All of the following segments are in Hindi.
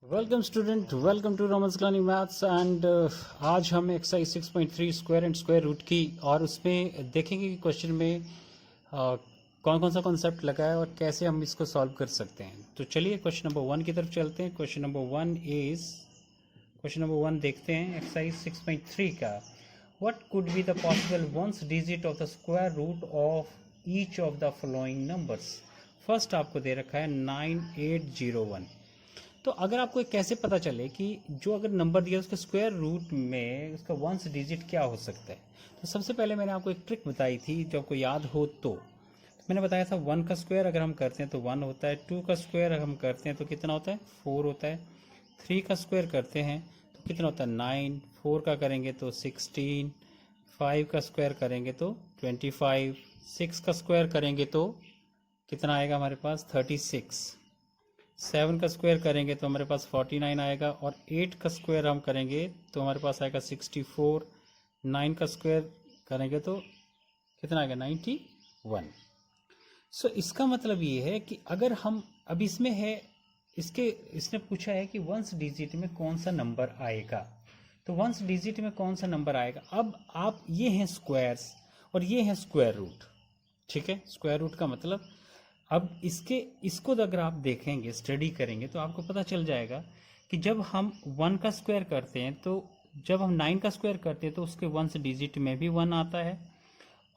Welcome student, welcome to Raman क्लानी मैथ्स एंड आज हम exercise 6.3 square and square root की और उसमें देखेंगे कि क्वेश्चन में कौन कौन सा कॉन्सेप्ट लगा है और कैसे हम इसको सॉल्व कर सकते हैं। तो चलिए क्वेश्चन नंबर 1 की तरफ चलते हैं। क्वेश्चन नंबर 1 देखते हैं एक्सरसाइज 6.3 का। What could be the possible ones digit of the square root of each of the following numbers. First आपको दे रखा है 9801। तो अगर आपको कैसे पता चले कि जो अगर नंबर दिया उसके स्क्वायर रूट में उसका वंस डिजिट क्या हो सकता है, तो सबसे पहले मैंने आपको एक ट्रिक बताई थी जो आपको याद हो तो मैंने बताया था 1 का स्क्वायर अगर हम करते हैं तो 1 होता है, 2 का स्क्वायर अगर हम करते हैं तो कितना होता है 4 होता है, 3 का स्क्वायर करते हैं तो कितना होता है 9, 4 का करेंगे तो 16, 5 का स्क्वायर करेंगे तो 25, 6 का स्क्वायर करेंगे तो कितना आएगा हमारे पास 36, 7 का स्क्वायर करेंगे तो हमारे पास 49 आएगा और 8 का स्क्वायर हम करेंगे तो हमारे पास आएगा 64, 9 का स्क्वायर करेंगे तो कितना आएगा 91। सो इसका मतलब ये है कि अगर हम अब इसमें है इसने पूछा है कि वंस डिजिट में कौन सा नंबर आएगा, तो वंस डिजिट में कौन सा नंबर आएगा। अब आप ये हैं स्क्वायर्स और ये हैं स्क्वायर रूट, ठीक है। स्क्वायर रूट का मतलब अब इसको अगर आप देखेंगे स्टडी करेंगे तो आपको पता चल जाएगा कि जब हम 1 का स्क्वायर करते हैं तो जब हम 9 का स्क्वायर करते हैं तो उसके वंस डिजिट में भी 1 आता है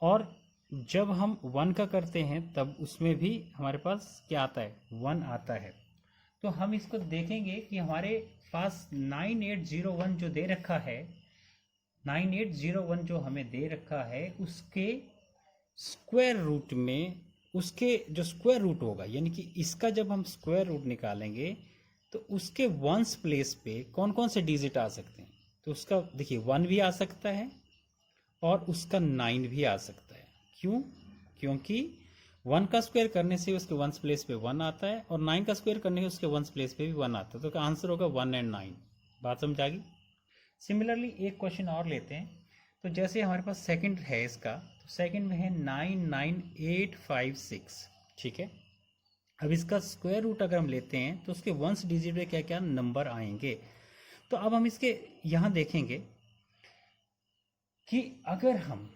और जब हम 1 का करते हैं तब उसमें भी हमारे पास क्या आता है 1 आता है। तो हम इसको देखेंगे कि हमारे पास 9801 जो दे रखा है, 9801 जो हमें दे रखा है उसके स्क्वायर रूट में उसके जो स्क्वायर रूट होगा, यानी कि इसका जब हम स्क्वायर रूट निकालेंगे तो उसके वंस प्लेस पे कौन कौन से डिजिट आ सकते हैं। तो उसका देखिए 1 भी आ सकता है और उसका 9 भी आ सकता है। क्यों? क्योंकि 1 का स्क्वायर करने से उसके वंस प्लेस पे 1 आता है और 9 का स्क्वायर करने से उसके वंस प्लेस पे भी 1 आता है। तो आंसर होगा 1 एंड 9। बात समझ आ गई। सिमिलरली एक क्वेश्चन और लेते हैं। तो जैसे हमारे पास सेकंड है इसका, तो सेकंड में है 99856, ठीक है। अब इसका स्क्वायर रूट अगर हम लेते हैं तो उसके वंस डिजिट में क्या क्या नंबर आएंगे। तो अब हम इसके यहाँ देखेंगे कि अगर हम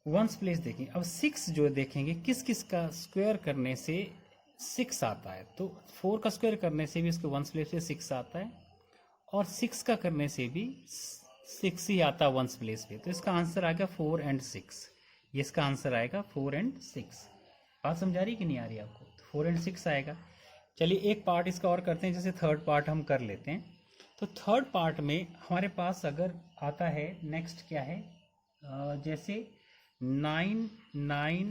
वंस प्लेस देखें, अब 6 जो देखेंगे किस किस का स्क्वायर करने से 6 आता है। तो 4 का स्क्वायर करने से भी उसके वंस प्लेस पे 6 आता है और 6 का करने से भी 6 ही आता है वंस प्लेस पे। तो इसका आंसर आएगा 4 एंड 6। ये इसका आंसर आएगा 4 एंड 6। बात समझा रही कि नहीं आ रही आपको? तो 4 एंड 6 आएगा। चलिए एक पार्ट इसका और करते हैं, जैसे थर्ड पार्ट हम कर लेते हैं। तो थर्ड पार्ट में हमारे पास अगर आता है नेक्स्ट क्या है, जैसे 99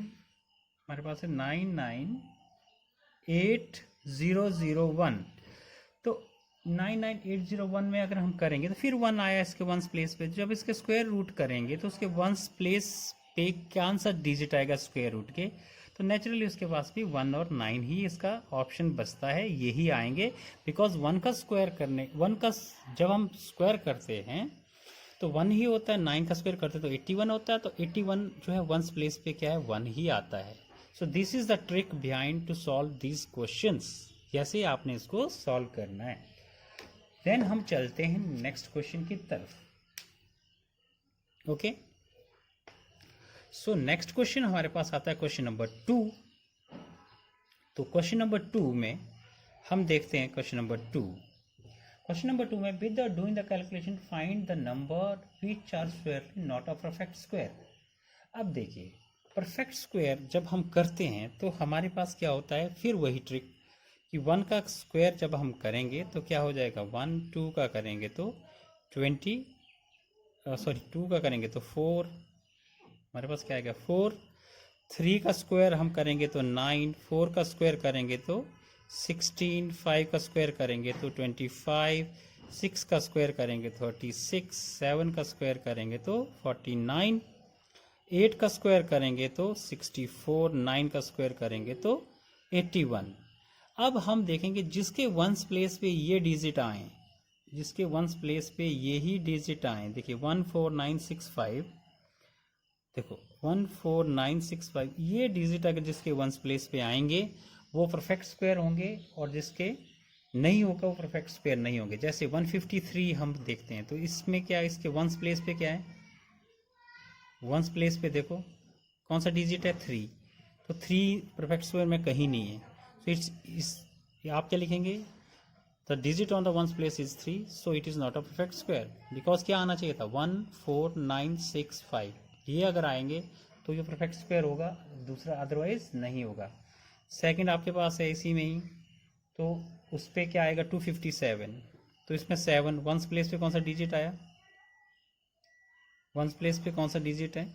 हमारे पास है 998001। तो 99801 में अगर हम करेंगे तो फिर 1 आया इसके वंस प्लेस पे। जब इसके स्क्वायर रूट करेंगे तो उसके वंस प्लेस पे कौन सा डिजिट आएगा स्क्वायर रूट के, तो नेचुरली उसके पास भी 1 और 9 ही इसका ऑप्शन बचता है, यही आएंगे। बिकॉज 1 का स्क्वायर करने 1 का जब हम स्क्वायर करते हैं तो 1 ही होता है, 9 का स्क्वायर करते हैं तो 81 होता है। तो 81 जो है वंस प्लेस पे क्या है 1 ही आता है। So this is the trick behind to solve this questions. जैसे आपने इसको सॉल्व करना है। देन हम चलते हैं नेक्स्ट क्वेश्चन की तरफ। ओके, सो नेक्स्ट क्वेश्चन हमारे पास आता है क्वेश्चन नंबर 2। तो क्वेश्चन नंबर 2 में हम देखते हैं क्वेश्चन नंबर 2 में with doing the calculation find the number which are squarely not a perfect square. अब देखिए परफेक्ट स्क्वायर जब हम करते हैं तो हमारे पास क्या होता है, फिर वही ट्रिक कि 1 का स्क्वायर जब हम करेंगे तो क्या हो जाएगा 1, 2 का करेंगे तो 2 का करेंगे तो 4, हमारे पास क्या आएगा 4, 3 का स्क्वायर हम करेंगे तो 9, 4 का स्क्वायर करेंगे तो 16, 5 का स्क्वायर करेंगे तो 25, 6 का स्क्वायर करेंगे 36, 7 का स्क्वायर करेंगे तो 49, 8 का स्क्वायर करेंगे तो 64, 9 का स्क्वायर करेंगे तो 81। अब हम देखेंगे जिसके वंस प्लेस पे ये डिजिट आए, जिसके वंस प्लेस पे ये ही डिजिट आए, देखिए 14965, देखो 14965 ये डिजिट अगर जिसके वंस प्लेस पे आएंगे वो परफेक्ट स्क्वायर होंगे और जिसके नहीं होगा वो परफेक्ट स्क्वायर नहीं होंगे। जैसे 153 हम देखते हैं तो इसमें क्या है, इसके वंस प्लेस पे क्या है, वंस प्लेस पे देखो कौन सा डिजिट है, 3, तो 3 परफेक्ट स्क्वायर में कहीं नहीं है। तो इस आप क्या लिखेंगे, the digit on the ones place is 3, so it is not a perfect square. Because क्या आना चाहिए था 1 4 9 6 5, ये अगर आएंगे तो ये परफेक्ट स्क्वायर होगा, दूसरा अदरवाइज नहीं होगा। सेकंड आपके पास है इसी में ही, तो उस पर क्या आएगा 257, तो इसमें 7 वंस प्लेस पे कौन सा डिजिट आया, वंस प्लेस पे कौन सा डिजिट है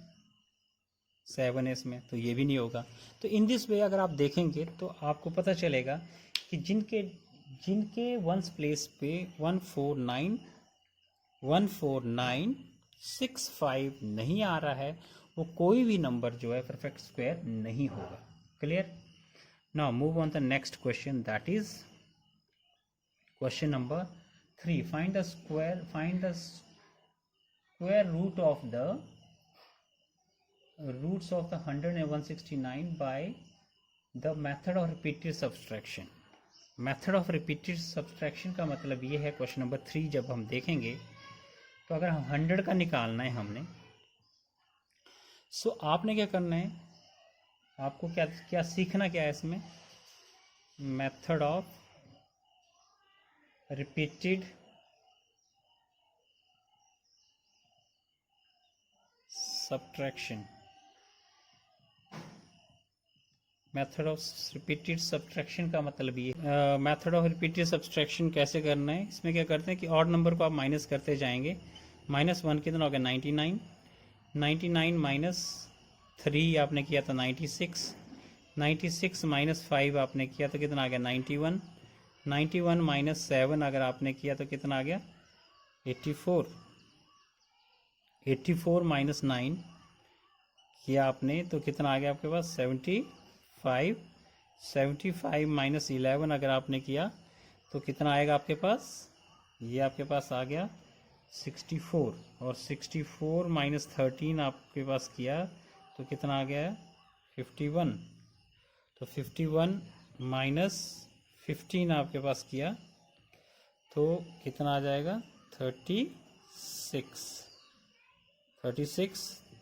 7 है इसमें, तो ये भी नहीं होगा। तो इन दिस वे अगर आप देखेंगे तो आपको पता चलेगा कि जिनके जिनके वंस प्लेस पे 14965 नहीं आ रहा है, वो कोई भी नंबर जो है परफेक्ट स्क्वायर नहीं होगा। Clear? Now move on the next question, that is question number 3। Find the square root of the roots of the 100 and 169 by the method of repeated subtraction। Method of repeated subtraction का मतलब ये है, क्वेश्चन नंबर 3 जब हम देखेंगे तो अगर हम 100 का निकालना है हमने, सो आपने क्या करना है, आपको क्या क्या सीखना क्या है इसमें, method of repeated subtraction. Method of repeated subtraction का मतलब ये, मेथड ऑफ रिपीटेड सब्ट्रैक्शन कैसे करना है, इसमें क्या करते हैं कि ऑड नंबर को आप माइनस करते जाएंगे। -1 कितना हो गया 99, 99 माइनस 3 आपने किया था 96, 96 माइनस 5 आपने किया तो कितना आ गया 91, 91 माइनस 7 अगर आपने किया तो कितना आ गया 84, 84 माइनस 9 किया आपने तो कितना आ गया आपके पास 75, 75 माइनस 11 अगर आपने किया तो कितना आएगा आपके पास, ये आपके पास आ गया 64, और 64 माइनस 13 आपके पास किया तो कितना आ गया 51, तो 51 माइनस 15 आपके पास किया तो कितना आ जाएगा 36,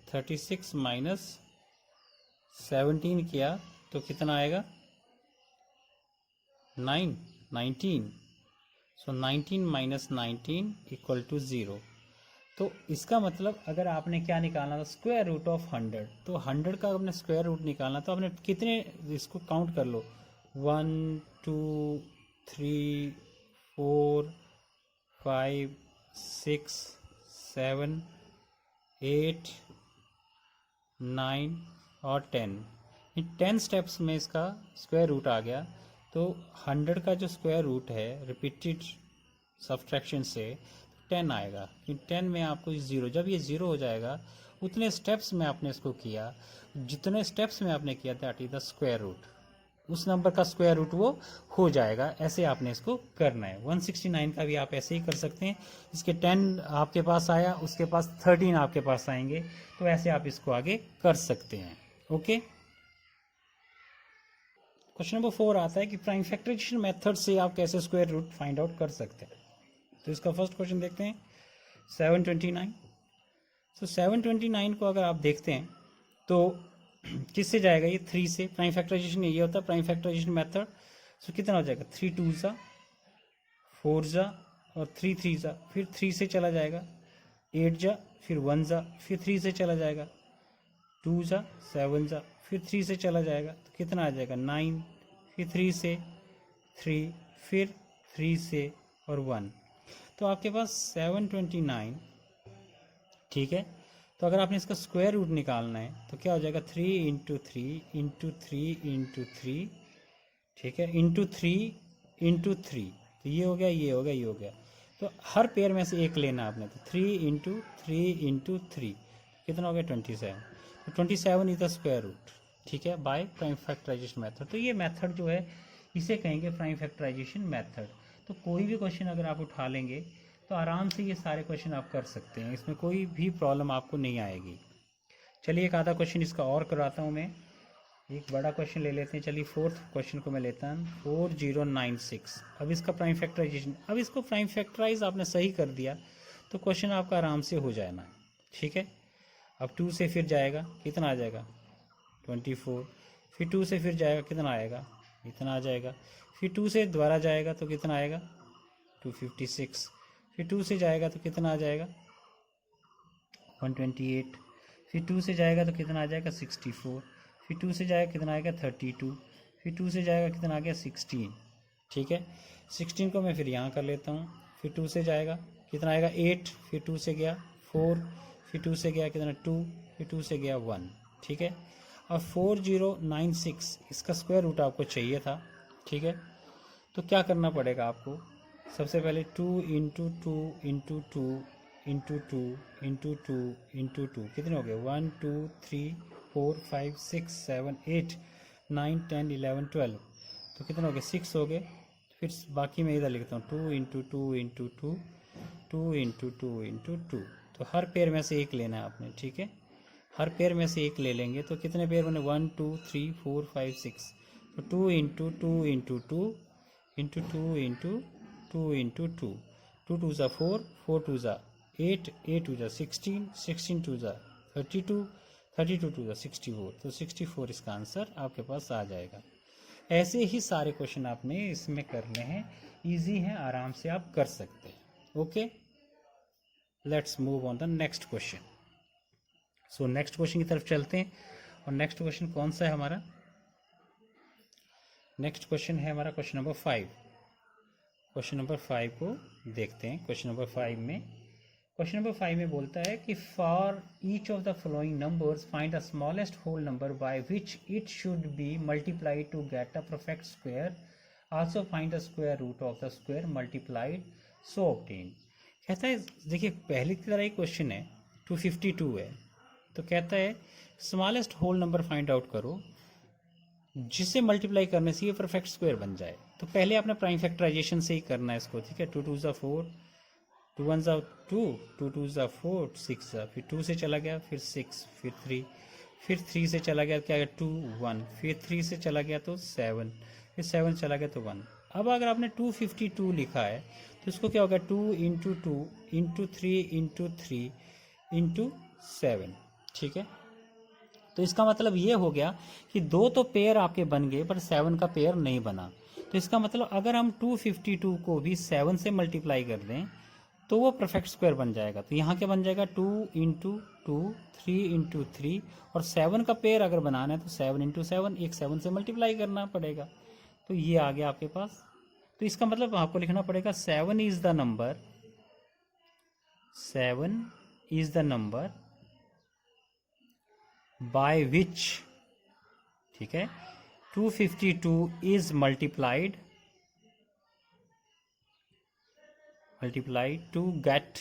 36 माइनस 17 किया तो कितना आएगा 19, सो 19 माइनस 19 इक्वल टू 0। तो इसका मतलब अगर आपने क्या निकालना था स्क्वायर रूट ऑफ 100, तो 100 का आपने स्क्वायर रूट निकालना तो आपने कितने, इसको काउंट कर लो 1 2 3 4 5 6 7 8 9 और 10, इन 10 स्टेप्स में इसका स्क्वायर रूट आ गया। तो 100 का जो स्क्वायर रूट है रिपीटेड सब्ट्रैक्शन से 10 आएगा, 10 में आपको 0, जब ये 0 हो जाएगा उतने स्टेप्स में आपने इसको किया, जितने स्टेप्स में आपने किया that is the square root, उस नंबर का स्क्वायर रूट वो हो जाएगा। ऐसे आपने इसको करना है। 169 का भी आप ऐसे ही कर सकते हैं, इसके 10 आपके पास आया, उसके पास 13 आपके पास आएंगे, तो ऐसे आप इसको आगे कर सकते हैं। ओके, क्वेश्चन नंबर 4 आता है कि प्राइम फैक्टराइजेशन मेथड से आप कैसे स्क्वायर रूट फाइंड आउट कर सकते हैं। तो इसका फर्स्ट क्वेश्चन देखते हैं 729। तो 729 को अगर आप देखते हैं तो किससे जाएगा, ये 3 से, प्राइम फैक्टराइजेशन ये होता है प्राइम फैक्टराइजेशन मेथड। तो कितना हो जाएगा 3 2 ज़ा 4 ज़ा और 3 3 ज़ा, फिर 3 से चला जाएगा 8 ज़ा, फिर 1 ज़ा, फिर 3 से चला जाएगा 2 ज़ा 7 ज़ा, फिर 3 से चला जाएगा तो कितना आ जाएगा 9, फिर 3 से 3, फिर 3 से और 1, तो आपके पास 729। ठीक है, तो अगर आपने इसका स्क्वायर रूट निकालना है तो क्या हो जाएगा 3 इंटू 3 इंटू 3 इंटू 3, ठीक है, इंटू 3 इंटू 3, तो ये हो गया, ये हो गया, ये हो गया। तो हर पेयर में से एक लेना आपने, तो 3 इंटू 3 इंटू 3 कितना हो गया 27, तो 27 इज द स्क्वायर रूट। ठीक है, बाय प्राइम फैक्टराइजेशन मेथड। तो ये मेथड जो है इसे कहेंगे प्राइम फैक्टराइजेशन मेथड। तो कोई भी क्वेश्चन अगर आप उठा लेंगे तो आराम से ये सारे क्वेश्चन आप कर सकते हैं, इसमें कोई भी प्रॉब्लम आपको नहीं आएगी। चलिए एक आधा क्वेश्चन इसका और कराता हूँ मैं। एक बड़ा क्वेश्चन ले लेते हैं। चलिए फोर्थ क्वेश्चन को मैं लेता हूँ 4096। अब इसका प्राइम फैक्टराइजेशन, अब इसको प्राइम फैक्टराइज आपने सही कर दिया तो क्वेश्चन आपका आराम से हो जाना, ठीक है। अब 2 से फिर जाएगा, कितना आ जाएगा 24, फिर 2 से फिर जाएगा, कितना आएगा इतना आ जाएगा, फिर 2 से दोबारा जाएगा तो कितना आएगा 256, फिर 2 से जाएगा तो कितना आ जाएगा 128, फिर 2 से जाएगा तो कितना आ जाएगा 64, फिर 2 से जाएगा कितना आएगा 32, फिर 2 से जाएगा कितना आ गया 16, ठीक है। 16 को मैं फिर यहाँ कर लेता हूँ, फिर 2 से जाएगा कितना आएगा 8, फिर 2 से गया 4, फिर 2 से गया कितना 2, फिर 2 से गया 1, ठीक है। अब 4096 इसका स्क्वायर रूट आपको चाहिए था, ठीक है। तो क्या करना पड़ेगा आपको, सबसे पहले 2 into two into two into two into two into to कितने हो गए 1 2 3 4 5 6 7 8 9 10 11 12, तो कितने हो गए 6 हो गए। फिर बाकी मैं इधर लिखता हूँ 2 into two into to 2 into two into to, तो हर पेयर में से एक लेना है आपने, ठीक है। हर पेयर में से एक ले लेंगे तो कितने पेयर बने 1 2 3 4 5 6, तो 2 into two into two into two into two into to, 2 2 ज़ा 4, 4 2 ज़ा 8, 8 2 ज़ा 16, 16 2 ज़ा 32, 32 2 ज़ा 64, तो 64 इसका आंसर आपके पास आ जाएगा। ऐसे ही सारे क्वेश्चन आपने इसमें करने हैं, इजी हैं, आराम से आप कर सकते हैं। Okay, let's move on the next question. So next question की तरफ चलते हैं, और नेक्स्ट क्वेश्चन कौन सा है हमारा, नेक्स्ट क्वेश्चन है हमारा क्वेश्चन नंबर 5। क्वेश्चन नंबर 5 को देखते हैं। क्वेश्चन नंबर 5 में बोलता है कि for each of the following numbers find the smallest whole number by which it should be multiplied to get a perfect square, also find the square root of the square multiplied so obtain. कहता है, देखिए पहले की तरह ही क्वेश्चन है, 252 है, तो कहता है smallest whole number find out करो जिसे मल्टीप्लाई करने से ये परफेक्ट स्क्वायर बन जाए। तो पहले आपने प्राइम फैक्टराइजेशन से ही करना है इसको, ठीक है। 2 2 ज़ा 4, 2 1 ज़ा 2, 2 2 ज़ा 4, 6 ज़ा, फिर 2 से चला गया, फिर 6, फिर 3, फिर 3 से चला गया क्या 2 1, फिर 3 से चला गया तो 7, फिर 7 चला गया तो 1। अब अगर आपने 252 लिखा है तो इसको क्या होगा 2 into two into three into three into 7, ठीक है। तो इसका मतलब ये हो गया कि 2 तो पेयर आपके बन गए पर 7 का पेयर नहीं बना। तो इसका मतलब अगर हम 252 को भी 7 से मल्टीप्लाई कर दें तो वो परफेक्ट स्क्वायर बन जाएगा। तो यहाँ क्या बन जाएगा 2 इंटू टू 3 इंटू थ्री, और 7 का पेयर अगर बनाना है तो 7 इंटू 7, एक 7 से मल्टीप्लाई करना पड़ेगा। तो ये आ गया आपके पास। तो इसका मतलब आपको लिखना पड़ेगा 7 is the number, 7 is the number by which, ठीक है, 252 is multiplied to get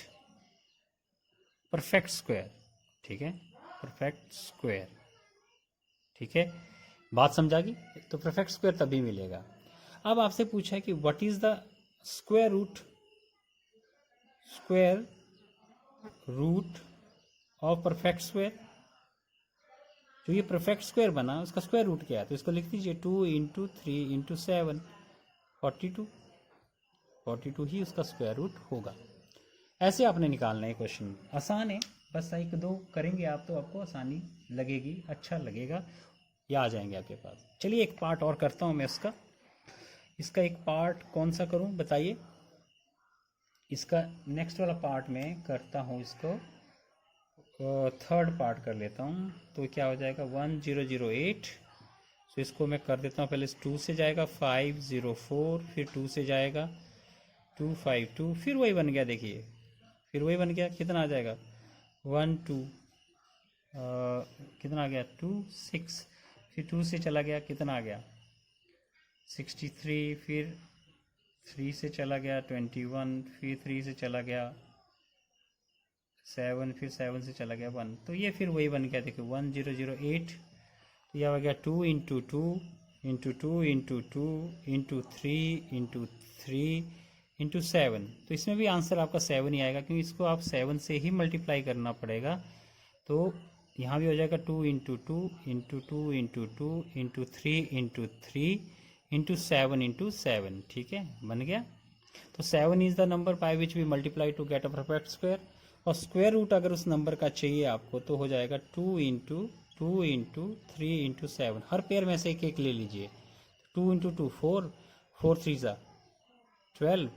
perfect square, ठीक है, परफेक्ट स्क्वायर, ठीक है। बात समझा गई? तो परफेक्ट स्क्वायर तभी मिलेगा। अब आपसे पूछा है कि what is the square root of perfect square. जो ये परफेक्ट स्क्वायर बना उसका स्क्वायर रूट क्या है, तो इसको लिख दीजिए 2 इंटू थ्री इंटू 7, 42 ही उसका स्क्वायर रूट होगा। ऐसे आपने निकालना है क्वेश्चन, आसान है, बस एक दो करेंगे आप तो आपको आसानी लगेगी, अच्छा लगेगा, या आ जाएंगे आपके पास। चलिए एक पार्ट और करता हूँ मैं इसका एक पार्ट कौन सा करूँ बताइए। इसका नेक्स्ट वाला पार्ट में करता हूँ, इसको थर्ड पार्ट कर लेता हूँ। तो क्या हो जाएगा 1008। तो इसको मैं कर देता हूँ, पहले 2 से जाएगा 504, फिर 2 से जाएगा 252, फिर वही बन गया, देखिए फिर वही बन गया, कितना आ जाएगा 1 2, कितना आ गया 2 6, फिर 2 से चला गया कितना आ गया 63, फिर 3 से चला गया 21, फिर 3 से चला गया 7, फिर 7 से चला गया 1, तो ये फिर वही बन गया, देखिए 1008। तो यह हो गया 2 into two into two into two into three into three into 7। तो इसमें भी आंसर आपका 7 ही आएगा, क्योंकि इसको आप 7 से ही मल्टीप्लाई करना पड़ेगा। तो यहाँ भी हो जाएगा 2 into two into two into two into three into three into seven, ठीक है, बन गया। तो 7 is the number by which we multiply to get a perfect square. और स्क्वायर रूट अगर उस नंबर का चाहिए आपको तो हो जाएगा 2 into two into three into seven. हर पेयर में से एक एक ले लीजिए। 2 इंटू टू 4, 4 थ्री ज़ा 12।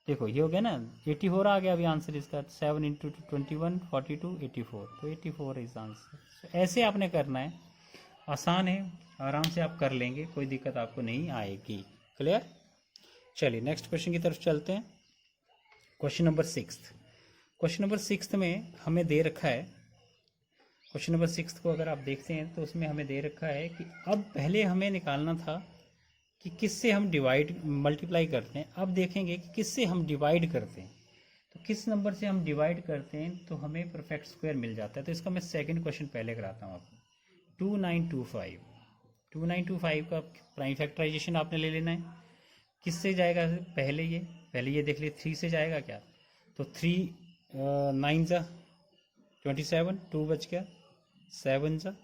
देखो ये हो गया ना, 84 आ गया अभी आंसर इसका। 7 इंटू 21 42 84, तो 84 इज आंसर। ऐसे आपने करना है, आसान है, आराम से आप कर लेंगे, कोई दिक्कत आपको नहीं आएगी। क्लियर? चलिए नेक्स्ट क्वेश्चन की तरफ चलते हैं। Question number 6। क्वेश्चन नंबर 6 में हमें दे रखा है, क्वेश्चन नंबर 6 को अगर आप देखते हैं तो उसमें हमें दे रखा है कि अब पहले हमें निकालना था कि किससे हम डिवाइड मल्टीप्लाई करते हैं। अब देखेंगे कि किससे हम डिवाइड करते हैं। तो किस नंबर से हम डिवाइड करते हैं तो हमें परफेक्ट स्क्वायर मिल जाता है। तो इसका मैं सेकंड क्वेश्चन पहले कराता हूँ आपको। 2925 का प्राइम फैक्टराइजेशन आपने ले लेना है। किससे जाएगा पहले ये देख लिए 3 से जाएगा क्या, तो 3 9 ज़ा 27, 2 बच गया, 7 ज़ा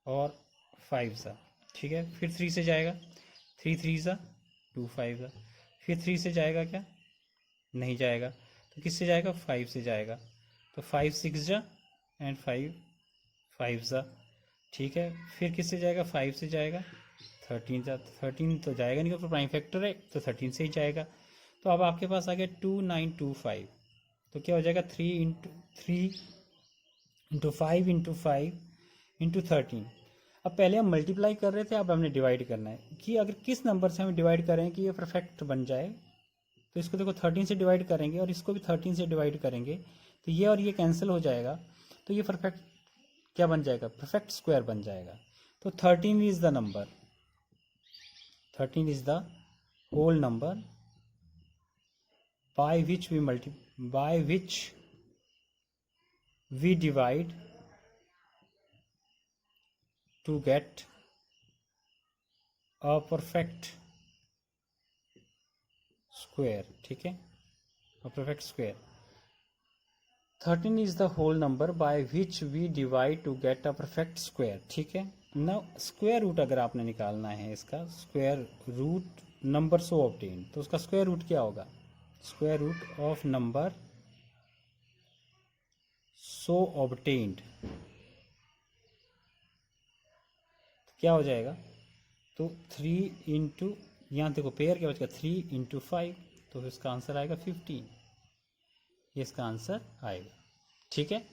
और 5 ज़ा, ठीक है। फिर 3 से जाएगा, 3 3 ज़ा 2 5 ज़ा। फिर 3 से जाएगा क्या, नहीं जाएगा, तो किससे जाएगा 5 से जाएगा, तो 5 6 ज़ा एंड 5 5 ज़ा, ठीक है। फिर किससे जाएगा, 5 से जाएगा 13 ज़ा, 13 तो जाएगा नहीं, तो प्राइम फैक्टर है तो 13 से ही जाएगा। तो अब आपके पास आ गया 2925, तो क्या हो जाएगा 3 इंटू 5 इंटू 5 इंटू 13। अब पहले हम मल्टीप्लाई कर रहे थे, अब हमने डिवाइड करना है कि अगर किस नंबर से हम डिवाइड करें कि ये परफेक्ट बन जाए। तो इसको देखो 13 से डिवाइड करेंगे और इसको भी 13 से डिवाइड करेंगे, तो ये और ये कैंसिल हो जाएगा, तो ये परफेक्ट क्या बन जाएगा, परफेक्ट स्क्वायर बन जाएगा। तो 13 is the number, 13 is the whole number by which we divide to get a perfect square, ठीक है, a perfect square। 13 is the whole number by which we divide to get a perfect square, ठीक है ना। स्क्वायर रूट अगर आपने निकालना है इसका, square root number so obtain, तो उसका स्क्वायर रूट क्या होगा, square root of number so obtained, क्या हो जाएगा, तो 3 इंटू, यहाँ देखो पेयर क्या बचेगा 3 इंटू 5, तो इसका आंसर आएगा 15, ये इसका आंसर आएगा, ठीक है।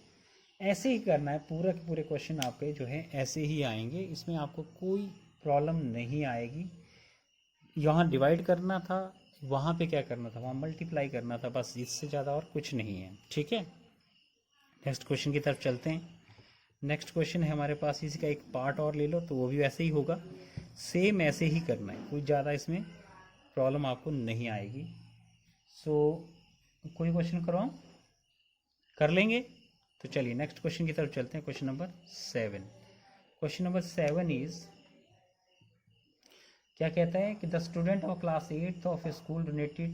ऐसे ही करना है, पूरा के पूरे क्वेश्चन आपके जो है ऐसे ही आएंगे, इसमें आपको कोई प्रॉब्लम नहीं आएगी। यहाँ डिवाइड करना था, वहाँ पे क्या करना था, वहाँ मल्टीप्लाई करना था, बस इससे ज़्यादा और कुछ नहीं है, ठीक है। नेक्स्ट क्वेश्चन की तरफ चलते हैं। नेक्स्ट क्वेश्चन है हमारे पास, इसी का एक पार्ट और ले लो तो वो भी वैसे ही होगा, सेम ऐसे ही करना है, कोई ज़्यादा इसमें प्रॉब्लम आपको नहीं आएगी। सो कोई क्वेश्चन करवाऊँ, कर लेंगे। तो चलिए नेक्स्ट क्वेश्चन की तरफ चलते हैं। Question number 7। Question number 7 is, क्या कहता है कि the student of class 8th of a school donated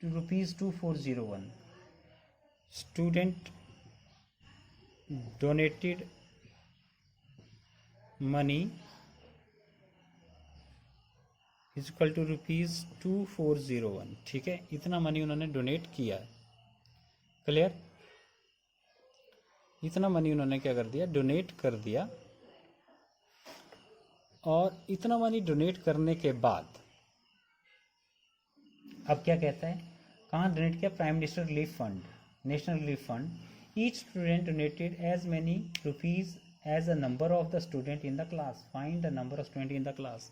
₹2401। Student donated money is equal to ₹2401, ठीक है, इतना मनी उन्होंने डोनेट किया। क्लियर? इतना मनी उन्होंने क्या कर दिया, डोनेट कर दिया। और इतना मनी डोनेट करने के बाद अब क्या कहता है, कहाँ डोनेट किया, prime minister relief fund, national relief fund. Each student donated as many rupees as a number of the student in the class, find the number of student in the class.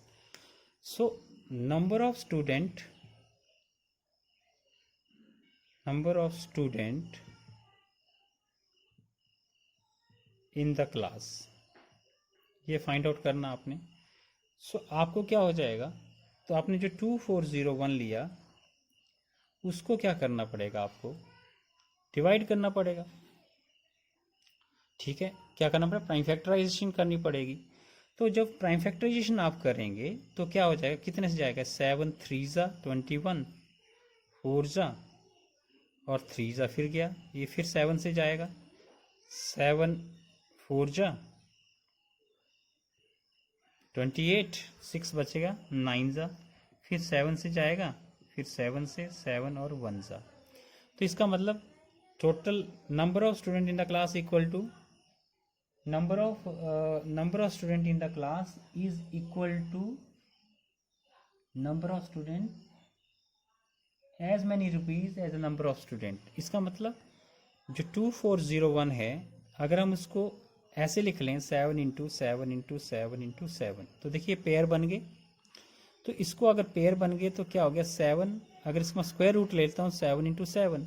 So number of student in the class, ये फाइंड आउट करना आपने। सो आपको क्या हो जाएगा, तो आपने जो 2401 लिया उसको क्या करना पड़ेगा, आपको डिवाइड करना पड़ेगा, ठीक है। क्या करना पड़ेगा, प्राइम फैक्टराइजेशन करनी पड़ेगी। तो जब प्राइम फैक्टराइजेशन आप करेंगे तो क्या हो जाएगा, कितने से जाएगा, 7 3 ज़ा 21, 4 ज़ा और 3 ज़ा फिर गया, ये फिर 7 से जाएगा, 7 4 जा 28, 6 बचेगा, 9 जा, फिर 7 से जाएगा, फिर 7 से 7 और 1 जा। तो इसका मतलब total number of student in the class equal to number of student in the class is equal to number of student as many rupees as the number of student। इसका मतलब जो 2401 है, अगर हम उसको ऐसे लिख लें 7 इंटू 7 इंटू 7 इंटू 7, तो देखिए पेयर बन गए। तो इसको अगर पेयर बन गए तो क्या हो गया 7, अगर इसका स्क्वायर रूट लेता हूँ 7 इंटू 7,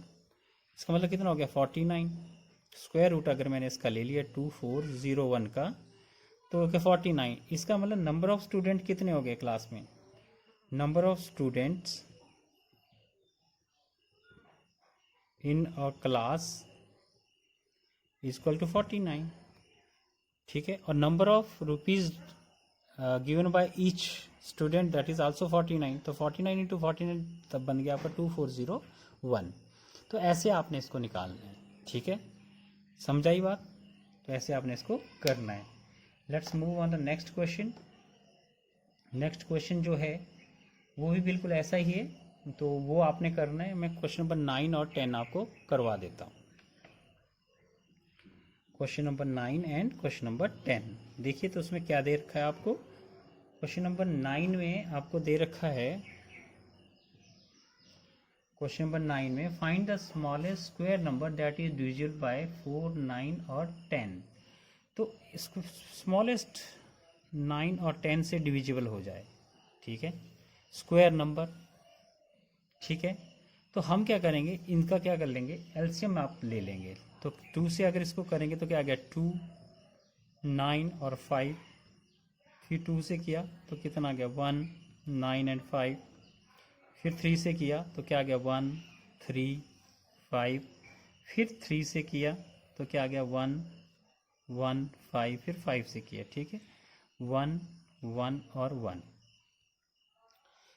इसका मतलब कितना हो गया 49। स्क्वायर रूट अगर मैंने इसका ले लिया 2401 का तो हो गया 49। इसका मतलब नंबर ऑफ स्टूडेंट कितने हो गए क्लास में, number of students in a class is equal to 49, ठीक है। और number of rupees given by each student that is also 49, तो 49 इंटू 49 तब बन गया आपका 2401। तो ऐसे आपने इसको निकालना है, ठीक है, समझाई बात। तो ऐसे आपने इसको करना है। Let's move on the next question. Next question जो है वो भी बिल्कुल ऐसा ही है, तो वो आपने करना है। मैं क्वेश्चन नंबर 9 और 10 आपको करवा देता हूँ। Question number 9 and question number 10 देखिए, तो उसमें क्या दे रखा है आपको। क्वेश्चन नंबर 9 में आपको दे रखा है, क्वेश्चन नंबर 9 में find the smallest square number that is divisible by 4, 9 और 10। तो इसको स्मॉलेस्ट 9 और 10 से डिविजिबल हो जाए, ठीक है, स्क्वायर नंबर, ठीक है। तो हम क्या करेंगे, इनका क्या कर लेंगे, एलसीएम आप ले लेंगे। तो 2 से अगर इसको करेंगे तो क्या आ गया 2, 9 और 5, फिर 2 से किया तो कितना आ गया 1, 9 एंड 5, फिर 3 से किया तो क्या आ गया 1, 3, 5, फिर 3 से किया तो क्या आ गया 1, 1, 5, फिर 5 से किया, ठीक है, 1, 1 और 1।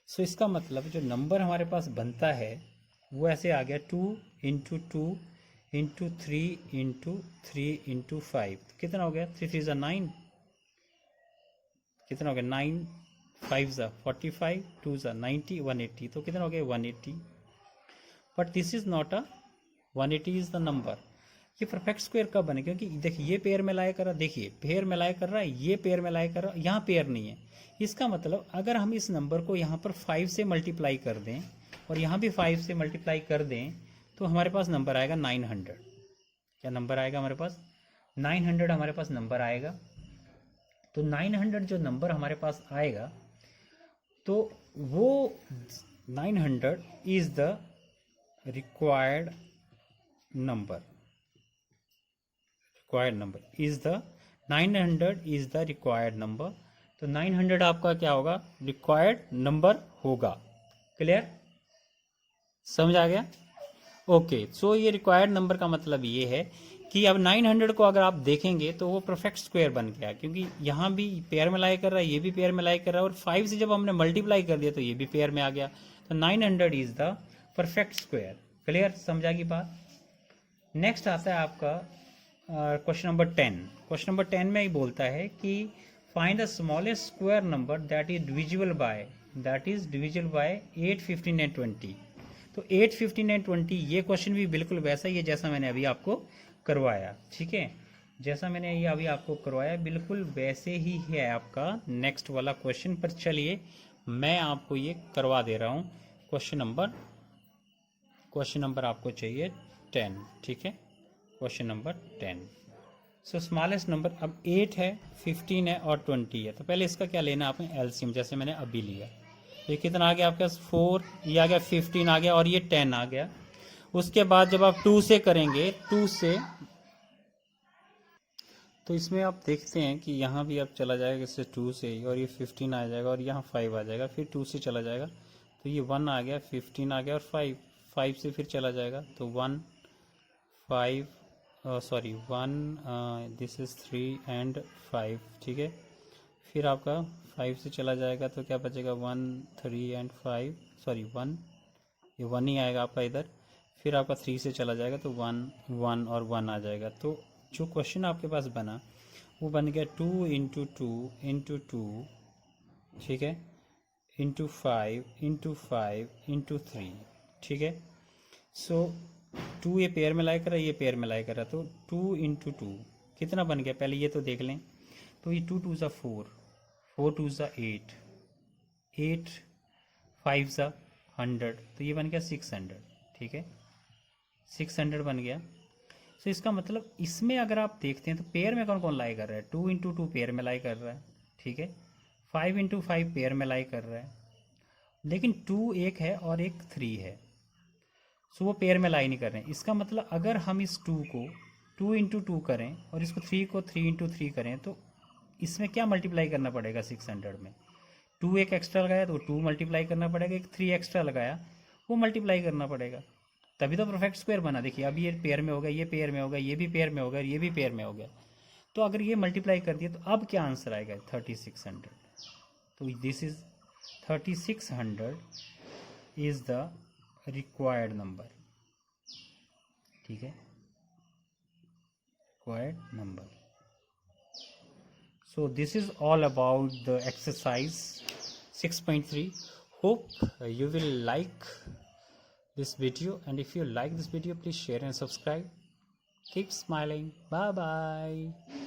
सो इसका मतलब जो नंबर हमारे पास बनता है वो ऐसे आ गया 2 इंटू 2 इंटू 3 इंटू 3 इंटू 5, तो कितना हो गया 3 3 ज़ा 9, कितना हो गया 9, 5 ज़ा 45, 2 ज़ा 90, 180, तो कितना हो गया 180। But this is not a 180 is the number. ये परफेक्ट स्क्वायर कब बने, क्योंकि देखिए ये पेयर में लाया कर रहा, देखिए पेयर में लाया कर रहा है, ये पेयर में लाया कर रहा है, यहाँ पेयर नहीं है। इसका मतलब अगर हम इस नंबर को यहाँ पर 5 से मल्टीप्लाई कर दें और यहाँ भी 5 से मल्टीप्लाई कर दें तो हमारे पास नंबर आएगा 900। क्या नंबर आएगा हमारे पास 900, हमारे पास नंबर आएगा। तो 900 जो नंबर हमारे पास आएगा तो वो 900 is the required number, required number is the 900 is the required number. तो 900 आपका क्या होगा, रिक्वायर्ड नंबर होगा। क्लियर, समझ आ गया। ओके, सो ये रिक्वायर्ड नंबर का मतलब ये है कि अब 900 को अगर आप देखेंगे तो वो परफेक्ट स्क्वायर बन गया, क्योंकि यहाँ भी पेयर में लाई कर रहा है, ये भी पेयर में लाई कर रहा है, और 5 से जब हमने मल्टीप्लाई कर दिया तो ये भी पेयर में आ गया। तो 900 is the perfect square. Clear, समझा की बात। नेक्स्ट आता है आपका क्वेश्चन नंबर 10। क्वेश्चन नंबर 10 में ही बोलता है कि find the smallest square number that is divisible by 8, 15 and 20। तो 8, 15 एंड 20 ये क्वेश्चन भी बिल्कुल वैसा ही है जैसा मैंने अभी आपको करवाया, ठीक है, जैसा मैंने ये अभी आपको करवाया बिल्कुल वैसे ही है आपका नेक्स्ट वाला क्वेश्चन। पर चलिए मैं आपको ये करवा दे रहा हूँ। क्वेश्चन नंबर आपको चाहिए 10, ठीक है, क्वेश्चन नंबर 10। सो स्मॉलेस्ट नंबर अब 8 है, 15 है और 20 है। तो पहले इसका क्या लेना आपने एलसीएम, जैसे मैंने अभी लिया। ये कितना आ गया आपके पास 4, ये आ गया 15 आ गया और ये 10 आ गया। उसके बाद जब आप 2 से करेंगे, 2 से तो इसमें आप देखते हैं कि यहाँ भी आप चला जाएगा इससे 2 से, और ये 15 आ जाएगा और यहाँ 5 आ जाएगा, फिर 2 से चला जाएगा तो ये 1 आ गया, 15 आ गया और 5 से फिर चला जाएगा तो 1, 5 सॉरी 1 दिस इज 3 एंड 5, ठीक है। फिर आपका 5 से चला जाएगा तो क्या बचेगा 1, 3 एंड 5, सॉरी 1, ये 1 ही आएगा आपका इधर। फिर आपका 3 से चला जाएगा तो 1, 1 और 1 आ जाएगा। तो जो क्वेश्चन आपके पास बना वो बन गया 2 × 2 ठीक है, इंटू 5 × 3, ठीक है। सो 2 ये पेयर में लाई कर रहा है, ये पेयर में लाई कर रहा है, तो 2 × 2 कितना बन गया पहले ये तो देख लें। तो ये 2 × 2 = 4, 4 × 2 = 8, 8 5 = 100, तो ये बन गया 600, ठीक है, 600 बन गया। तो इसका मतलब इसमें अगर आप देखते हैं तो पेयर में कौन कौन लाई कर रहा है, 2 × 2 पेयर में लाई कर रहा है, ठीक है, 5 × 5 पेयर में लाई कर रहा है, लेकिन 2 एक है और एक 3 है, सो वो पेयर में लाई नहीं कर रहे हैं। इसका मतलब अगर हम इस 2 को 2 × 2 करें और इसको 3 को 3 × 3 करें तो इसमें क्या मल्टीप्लाई करना पड़ेगा 600 में, 2 एक एक्स्ट्रा लगाया तो 2 मल्टीप्लाई करना पड़ेगा, एक 3 एक्स्ट्रा लगाया वो मल्टीप्लाई करना पड़ेगा, तभी तो परफेक्ट स्क्वायर बना। देखिए अब ये पेयर में हो गया, ये पेयर में हो गया, ये भी पेयर में हो गया, ये भी पेयर में हो गया, तो अगर ये मल्टीप्लाई कर दिया तो अब क्या आंसर आएगा 3600। तो this is 3600 is the required number, ठीक है, required number. So this is all about the exercise 6.3. Hope you will like this video, and if you like this video please share and subscribe. Keep smiling. Bye bye.